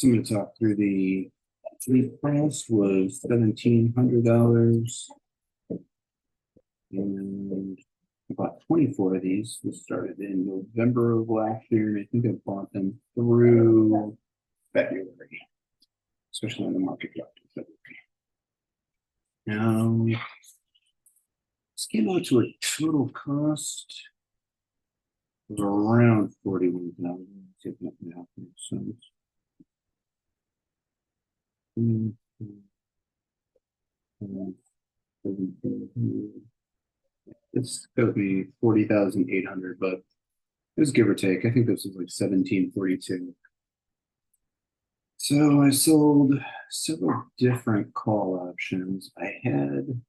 So I'm going to talk through the cost was $1,700, and about 24 of these was started in November of last year. I think I bought them through February, especially when the market dropped in February. Now, this came out to a total cost of around $41,000. See if that math makes sense. It's going to be 40,800, but it was give or take. I think this was like 1742. So I sold several different call options. I had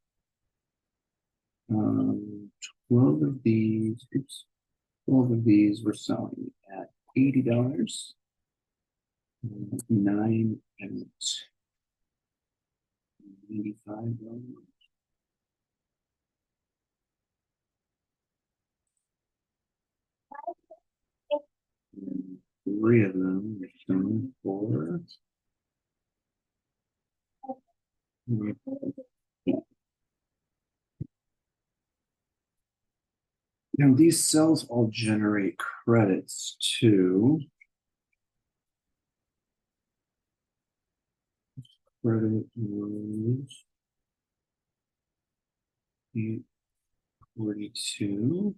12 of these. Oops, 12 of these were selling at $80. 9 at $85. And 3 of them were selling for now these cells all generate credits too. Credit was 842.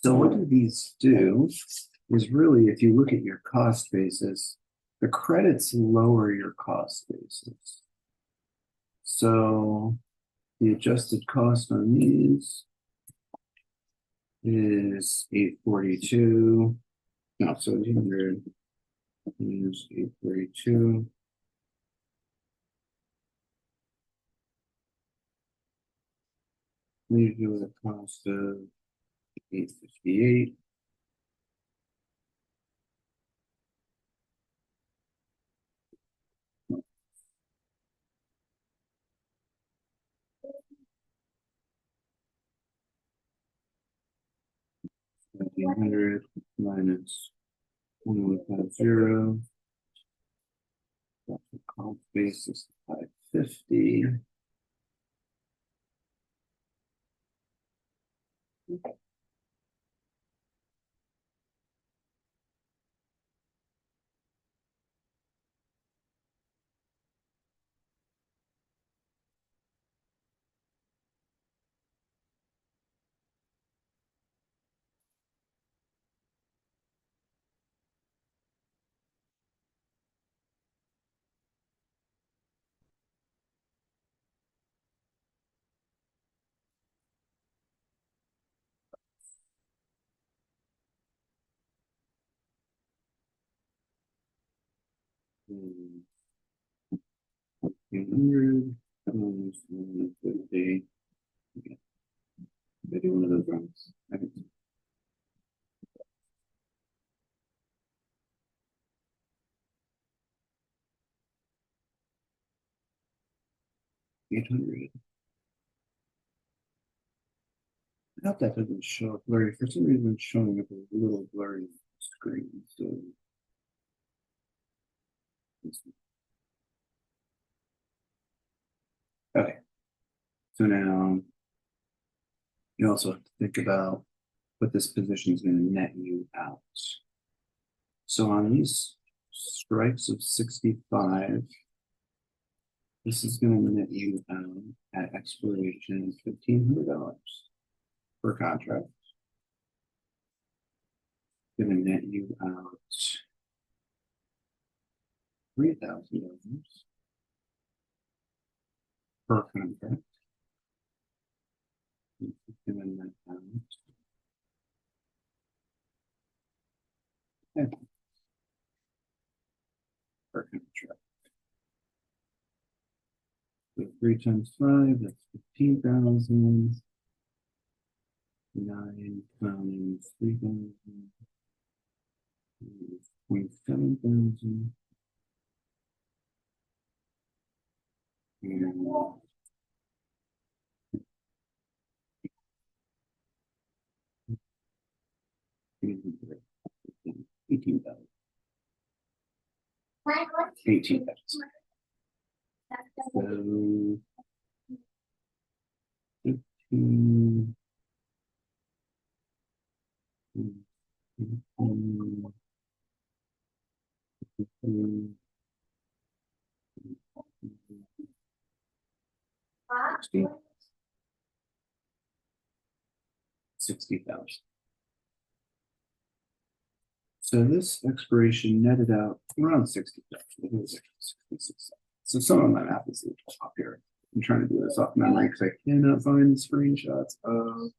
So what do these do is really, if you look at your cost basis, the credits lower your cost basis. So the adjusted cost on these is 842. No, 1,700 is 842. Leave you with a cost of 858. $1,700 minus 1150. That's the cost basis 550. $1,800 minus 150. Okay. I do one of those runs. I think 800. I hope that doesn't show up blurry. For some reason, it's showing up a little blurry on the screen. So, okay. So now you also have to think about what this position is going to net you out. So on these strikes of 65, this is going to net you out at expiration $1,500 per contract. Going to net you out $3,000 per contract. gonna net out. Okay. Per contract. So 3 times 5, that's 15,000. 9 times 3,000. 27,000. And 18,000. 18,000. So 15. 60,000. So this expiration netted out around 60,000. It was like 66,000. So some of my math is a little up here. I'm trying to do this off memory because I cannot find the screenshots of.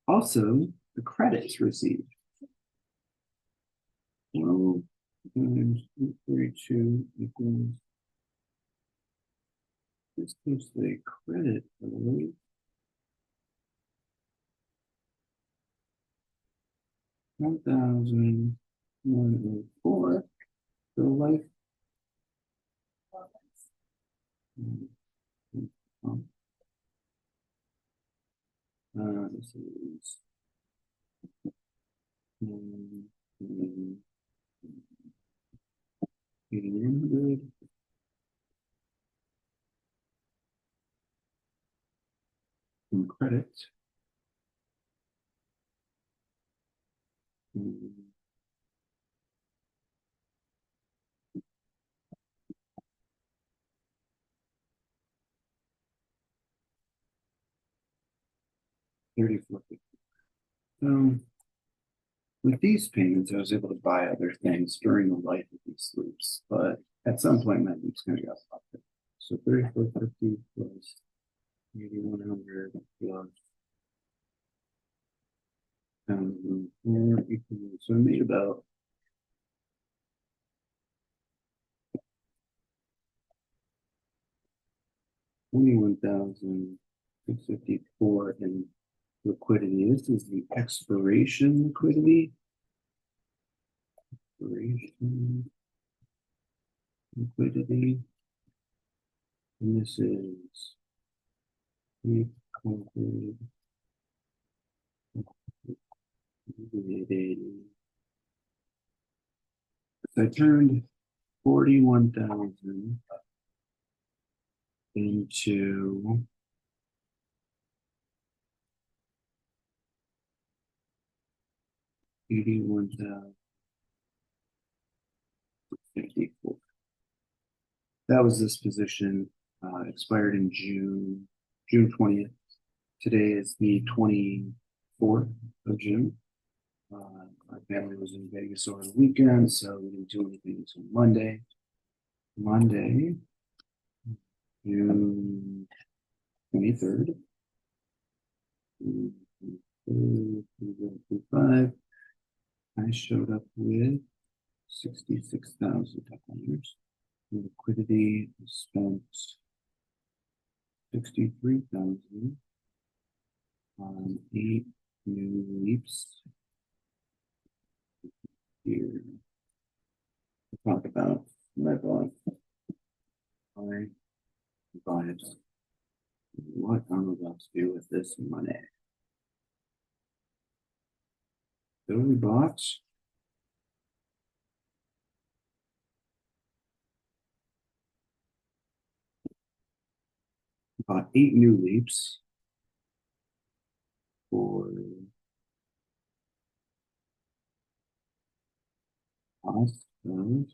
Also the credits received. 12 times 32 equals. This gives the credit of 1,104. So life. This is 1,800. In credit. 34. So with these payments, I was able to buy other things during the life of these loops, but at some point my loop's going to go up. So 3450 plus 8100 plus 4 equals, so I made about $21,654 in liquidity. This is the expiration liquidity. Expiration liquidity. And this is I turned 41,000 into 81,054. That was this position, expired in June 20th. Today is the 24th of June. Our family was in Vegas over the weekend, so we didn't do anything until Monday. June 23rd. 5. I showed up with $66,000. Liquidity spent $63,000 on 8 new leaps. Here, we'll talk about what I bought. What I'm about to do with this money. So we bought about 8 new leaps for cost of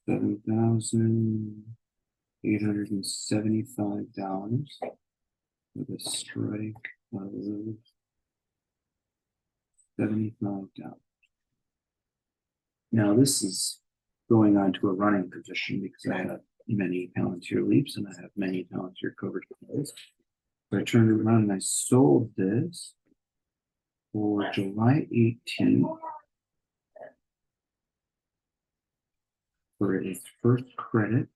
$7,875 with a strike of $75. Now this is going on to a running position because I had a many Palantir leaps and I have many Palantir covered calls. So I turned around and I sold this for July 18th for its first credit.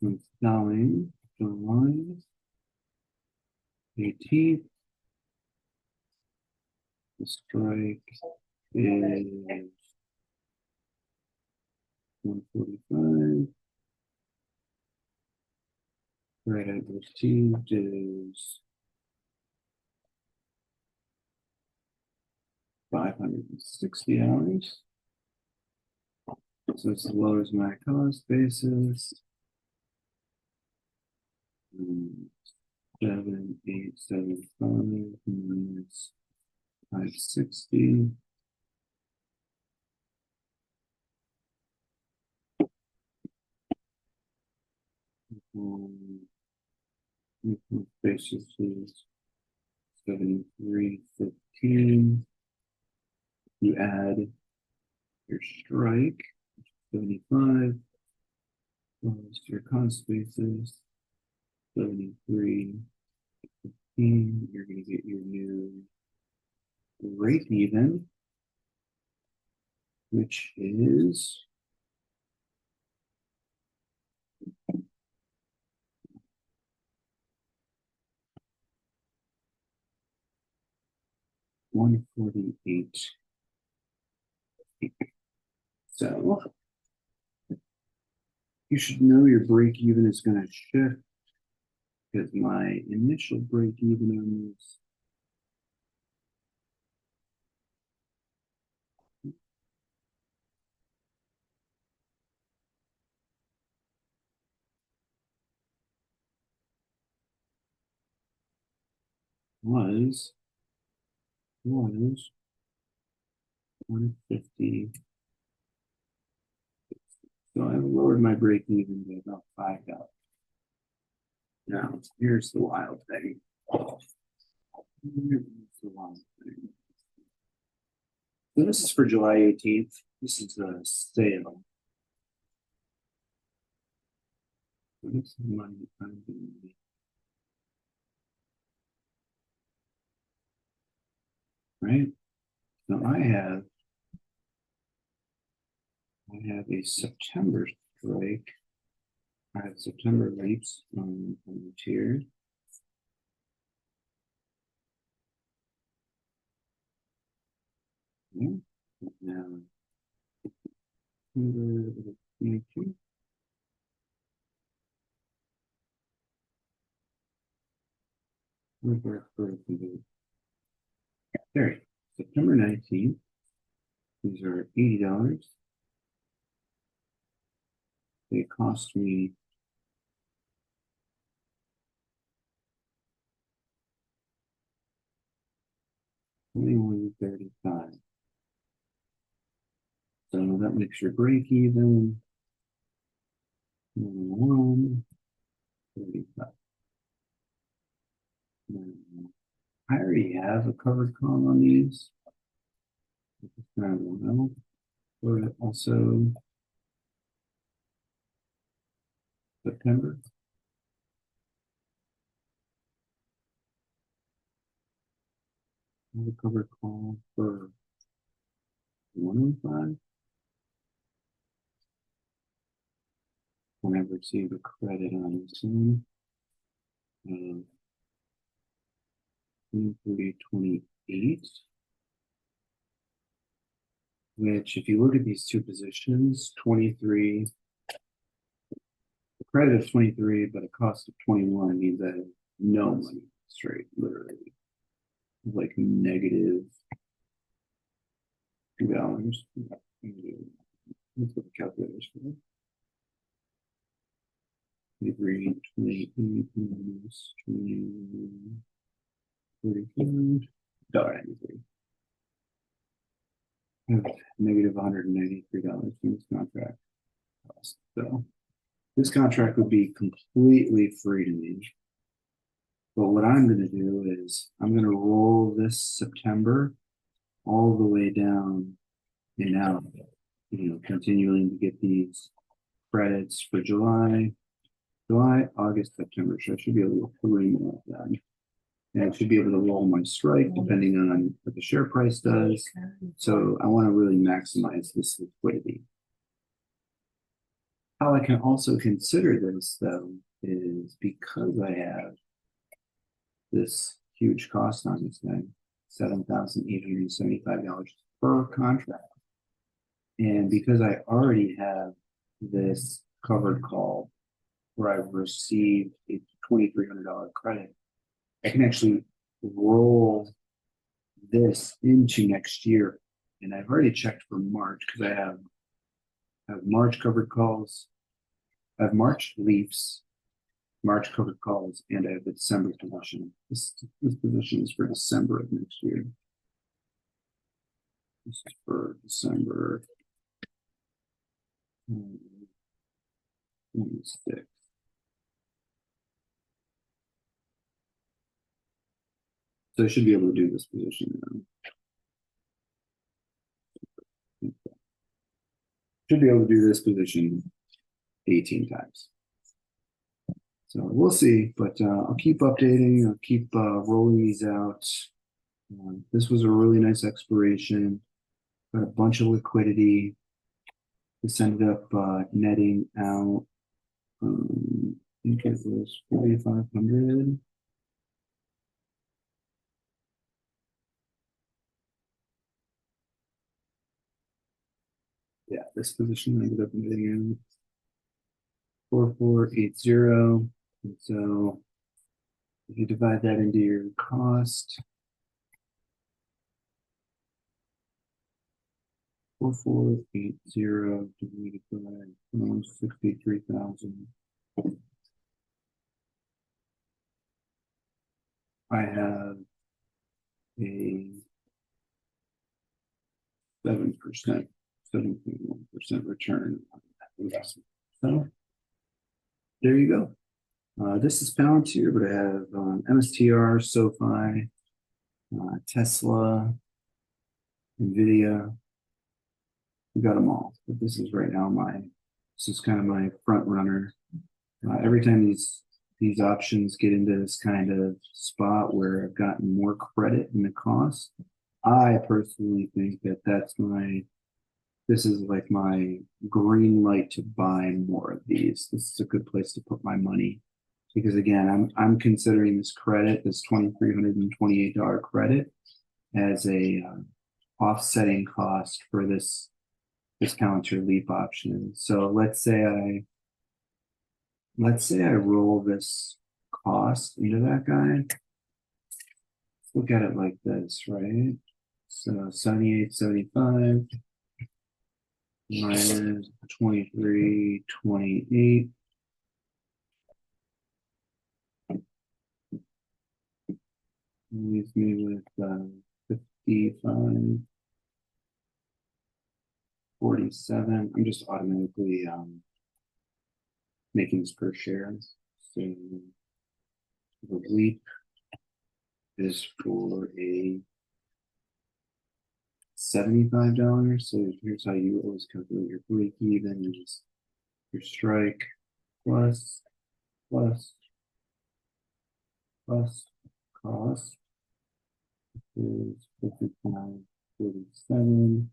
I'm selling July 18th. The strike is 145. Credit received is $560. So it's as low as my cost basis. 7875 minus 560. Basis is 73.15. You add your strike, 75, plus your cost basis, 73.15. You're going to get your new break even, which is $148. So you should know your break even is going to shift because my initial break even on this was 150. So I've lowered my break even to about $5. Now, here's the wild thing. Here's the wild thing. So this is for July 18th. This is a sale. So this is money I'm going to make. Right? So I have a September strike. I have September leaps on the tier. Yeah. Now, there, September 19th. These are $80. They cost me $21.35. So that makes your break even 135. I already have a covered call on these. I don't know. But also September. I have a covered call for 105. When I receive a credit on this one. 3028. Which, if you look at these two positions, 23, the credit of 23, but a cost of 21 means I have no money straight, literally. Like negative $2. Let's put the calculators for that. 23, 28 minus 20, 35, $1.93. Negative $193 in this contract cost. So this contract would be completely free to me. But what I'm going to do is I'm going to roll this September all the way down and out, continuing to get these credits for July, August, September. So I should be able to do 3 more of that. And I should be able to roll my strike depending on what the share price does. So I want to really maximize this liquidity. How I can also consider this, though, is because I have this huge cost on this thing, $7,875 per contract. And because I already have this covered call where I've received a $2,300 credit, I can actually roll this into next year. And I've already checked for March because I have March covered calls, I have March leafs, March covered calls, and I have the December position. This position is for December of next year. This is for December 26. So I should be able to do this position now. Should be able to do this position 18 times. So we'll see, but I'll keep updating. I'll keep rolling these out. This was a really nice expiration. Got a bunch of liquidity. This ended up netting out. I think it was 4,500. Yeah, this position ended up netting in 4,480. And so if you divide that into your cost, 4,480 divided by 63,000. I have a 7%, 7.1% return on that investment. So there you go. This is Palantir, but I have MSTR, SoFi, Tesla, NVIDIA. We got them all, but this is right now this is kind of my front runner. Every time these options get into this kind of spot where I've gotten more credit in the cost, I personally think that this is like my green light to buy more of these. This is a good place to put my money because again, I'm considering this credit, this $2,328 credit, as a offsetting cost for this Palantir leap option. So let's say I roll this cost into that guy. Let's look at it like this, right? So 78.75 minus 23.28 leaves me with 55.47. I'm just automatically making this per share. So the leap is for a $75. So here's how you always calculate your break even. Is your strike plus cost is 55.47.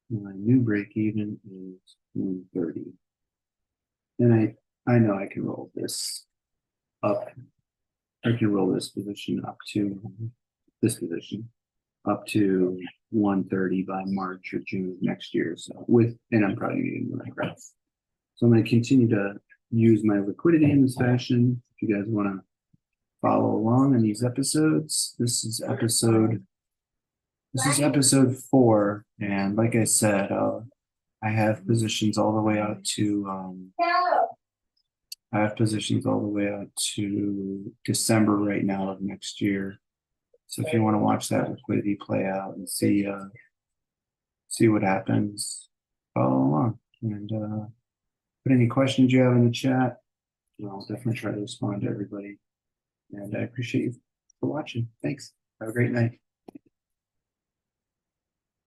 My new break even is 130. And I know I can roll this up. I can roll this position up to this position up to 130 by March or June of next year. So and I'm probably getting the right. So I'm going to continue to use my liquidity in this fashion. If you guys want to follow along in these episodes, this is episode 4, and like I said, I have positions all the way out to December right now of next year. So if you want to watch that liquidity play out and see what happens, follow along and put any questions you have in the chat. I'll definitely try to respond to everybody. And I appreciate you for watching. Thanks. Have a great night.